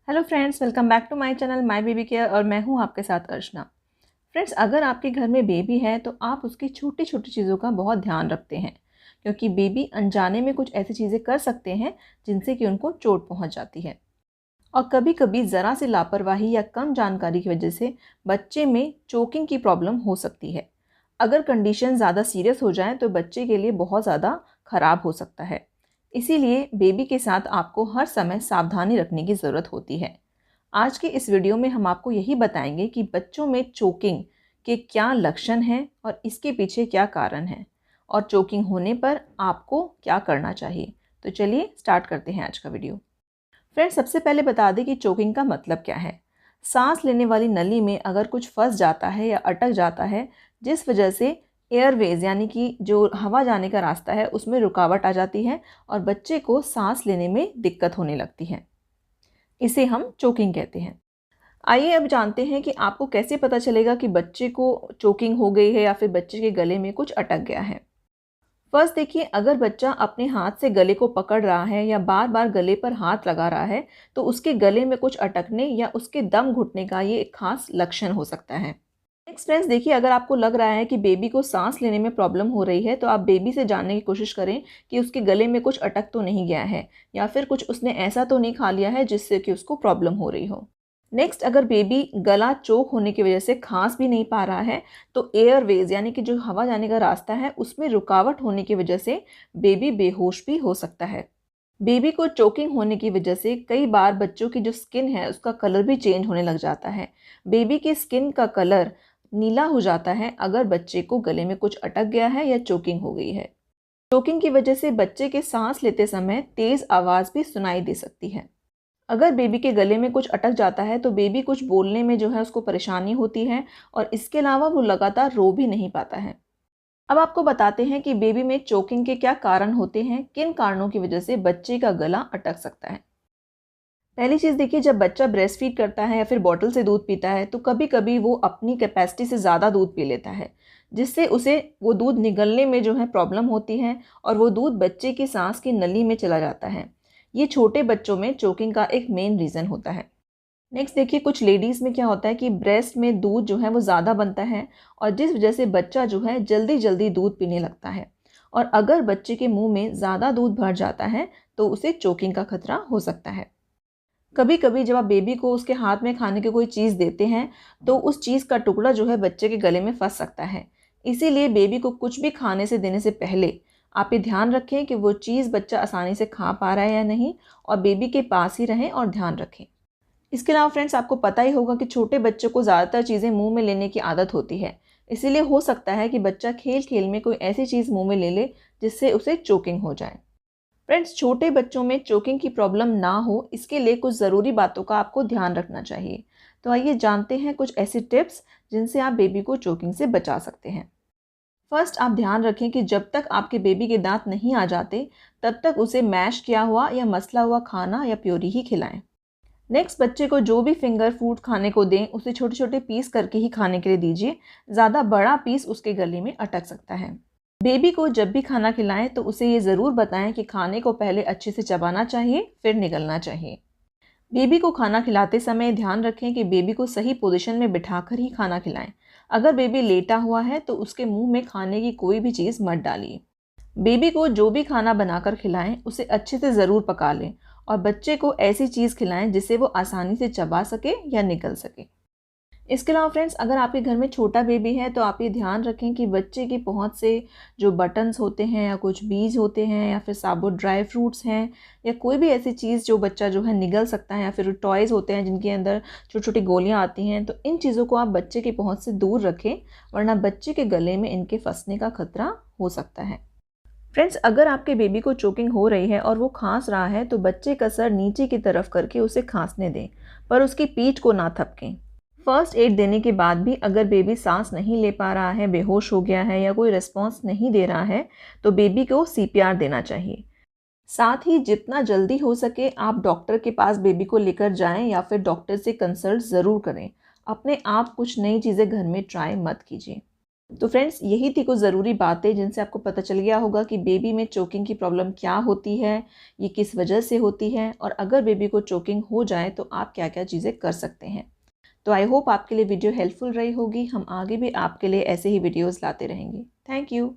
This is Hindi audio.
Hello friends, welcome back to my channel my baby care और मैं हूं आपके साथ अर्चना। फ्रेंड्स, अगर आपके घर में बेबी है तो आप उसकी छोटी छोटी चीज़ों का बहुत ध्यान रखते हैं, क्योंकि बेबी अनजाने में कुछ ऐसी चीज़ें कर सकते हैं जिनसे कि उनको चोट पहुंच जाती है। और कभी कभी ज़रा सी लापरवाही या कम जानकारी की वजह से बच्चे में चोकिंग की प्रॉब्लम हो सकती है। अगर कंडीशन ज़्यादा सीरियस हो जाए तो बच्चे के लिए बहुत ज़्यादा ख़राब हो सकता है। इसीलिए बेबी के साथ आपको हर समय सावधानी रखने की ज़रूरत होती है। आज के इस वीडियो में हम आपको यही बताएंगे कि बच्चों में चोकिंग के क्या लक्षण हैं और इसके पीछे क्या कारण हैं, और चोकिंग होने पर आपको क्या करना चाहिए। तो चलिए स्टार्ट करते हैं आज का वीडियो। फ्रेंड्स, सबसे पहले बता दें कि चोकिंग का मतलब क्या है। सांस लेने वाली नली में अगर कुछ फंस जाता है या अटक जाता है, जिस वजह से एयरवेज यानी कि जो हवा जाने का रास्ता है उसमें रुकावट आ जाती है और बच्चे को सांस लेने में दिक्कत होने लगती है, इसे हम चोकिंग कहते हैं। आइए अब जानते हैं कि आपको कैसे पता चलेगा कि बच्चे को चोकिंग हो गई है या फिर बच्चे के गले में कुछ अटक गया है। फर्स्ट देखिए, अगर बच्चा अपने हाथ से गले को पकड़ रहा है या बार बार गले पर हाथ लगा रहा है तो उसके गले में कुछ अटकने या उसके दम घुटने का ये एक खास लक्षण हो सकता है। नेक्स्ट फ्रेंड्स, देखिए, अगर आपको लग रहा है कि बेबी को सांस लेने में प्रॉब्लम हो रही है तो आप बेबी से जानने की कोशिश करें कि उसके गले में कुछ अटक तो नहीं गया है या फिर कुछ उसने ऐसा तो नहीं खा लिया है जिससे कि उसको प्रॉब्लम हो रही हो। नेक्स्ट, अगर बेबी गला चोक होने की वजह से खांस भी नहीं पा रहा है तो एयरवेज यानी कि जो हवा जाने का रास्ता है उसमें रुकावट होने की वजह से बेबी बेहोश भी हो सकता है। बेबी को चोकिंग होने की वजह से कई बार बच्चों की जो स्किन है उसका कलर भी चेंज होने लग जाता है। बेबी की स्किन का कलर नीला हो जाता है अगर बच्चे को गले में कुछ अटक गया है या चोकिंग हो गई है। चोकिंग की वजह से बच्चे के सांस लेते समय तेज आवाज़ भी सुनाई दे सकती है। अगर बेबी के गले में कुछ अटक जाता है तो बेबी कुछ बोलने में जो है उसको परेशानी होती है और इसके अलावा वो लगातार रो भी नहीं पाता है। अब आपको बताते हैं कि बेबी में चोकिंग के क्या कारण होते हैं, किन कारणों की वजह से बच्चे का गला अटक सकता है। पहली चीज़ देखिए, जब बच्चा ब्रेस्ट फीड करता है या फिर बॉटल से दूध पीता है तो कभी कभी वो अपनी कैपेसिटी से ज़्यादा दूध पी लेता है, जिससे उसे वो दूध निगलने में जो है प्रॉब्लम होती है और वो दूध बच्चे की सांस की नली में चला जाता है। ये छोटे बच्चों में चोकिंग का एक मेन रीज़न होता है। नेक्स्ट देखिए, कुछ लेडीज़ में क्या होता है कि ब्रेस्ट में दूध जो है वो ज़्यादा बनता है और जिस वजह से बच्चा जो है जल्दी जल्दी दूध पीने लगता है, और अगर बच्चे के मुंह में ज़्यादा दूध भर जाता है तो उसे चोकिंग का खतरा हो सकता है। कभी कभी जब आप बेबी को उसके हाथ में खाने की कोई चीज़ देते हैं तो उस चीज़ का टुकड़ा जो है बच्चे के गले में फंस सकता है। इसीलिए बेबी को कुछ भी खाने से देने से पहले आप ये ध्यान रखें कि वो चीज़ बच्चा आसानी से खा पा रहा है या नहीं, और बेबी के पास ही रहें और ध्यान रखें। इसके अलावा फ्रेंड्स, आपको पता ही होगा कि छोटे बच्चों को ज़्यादातर चीज़ें मुंह में लेने की आदत होती है। इसीलिए हो सकता है कि बच्चा खेल खेल में कोई ऐसी चीज़ मुंह में ले ले जिससे उसे चोकिंग हो जाए। फ्रेंड्स, छोटे बच्चों में चोकिंग की प्रॉब्लम ना हो इसके लिए कुछ ज़रूरी बातों का आपको ध्यान रखना चाहिए। तो आइए जानते हैं कुछ ऐसी टिप्स जिनसे आप बेबी को चोकिंग से बचा सकते हैं। फर्स्ट, आप ध्यान रखें कि जब तक आपके बेबी के दांत नहीं आ जाते तब तक उसे मैश किया हुआ या मसला हुआ खाना या प्योरी ही खिलाएं। नेक्स्ट, बच्चे को जो भी फिंगर फूड खाने को दें उसे छोटे छोटे पीस करके ही खाने के लिए दीजिए। ज़्यादा बड़ा पीस उसके गले में अटक सकता है। बेबी को जब भी खाना खिलाएं तो उसे ये ज़रूर बताएं कि खाने को पहले अच्छे से चबाना चाहिए फिर निगलना चाहिए। बेबी को खाना खिलाते समय ध्यान रखें कि बेबी को सही पोजीशन में बिठाकर ही खाना खिलाएं। अगर बेबी लेटा हुआ है तो उसके मुंह में खाने की कोई भी चीज़ मत डालिए। बेबी को जो भी खाना बनाकर खिलाएं उसे अच्छे से ज़रूर पका लें और बच्चे को ऐसी चीज़ खिलाएं जिसे वो आसानी से चबा सके या निगल सके। इसके अलावा फ्रेंड्स, अगर आपके घर में छोटा बेबी है तो आप ये ध्यान रखें कि बच्चे की पहुंच से जो बटन्स होते हैं या कुछ बीज होते हैं या फिर साबुत ड्राई फ्रूट्स हैं या कोई भी ऐसी चीज़ जो बच्चा जो है निगल सकता है, या फिर टॉयज़ होते हैं जिनके अंदर छोटी छोटी गोलियां आती हैं, तो इन चीज़ों को आप बच्चे की पहुंच से दूर रखें, वरना बच्चे के गले में इनके फंसने का खतरा हो सकता है। फ्रेंड्स, अगर आपके बेबी को चोकिंग हो रही है और वो खांस रहा है तो बच्चे का सर नीचे की तरफ करके उसे खांसने दें, पर उसकी पीठ को ना थपकें। फर्स्ट एड देने के बाद भी अगर बेबी सांस नहीं ले पा रहा है, बेहोश हो गया है या कोई रिस्पॉन्स नहीं दे रहा है तो बेबी को सीपीआर देना चाहिए। साथ ही जितना जल्दी हो सके आप डॉक्टर के पास बेबी को लेकर जाएं या फिर डॉक्टर से कंसल्ट ज़रूर करें। अपने आप कुछ नई चीज़ें घर में ट्राई मत कीजिए। तो फ्रेंड्स, यही थी कुछ ज़रूरी बातें जिनसे आपको पता चल गया होगा कि बेबी में चोकिंग की प्रॉब्लम क्या होती है, ये किस वजह से होती है, और अगर बेबी को चोकिंग हो जाए तो आप क्या क्या चीज़ें कर सकते हैं। तो आई होप आपके लिए वीडियो हेल्पफुल रही होगी। हम आगे भी आपके लिए ऐसे ही वीडियोज़ लाते रहेंगे। Thank you.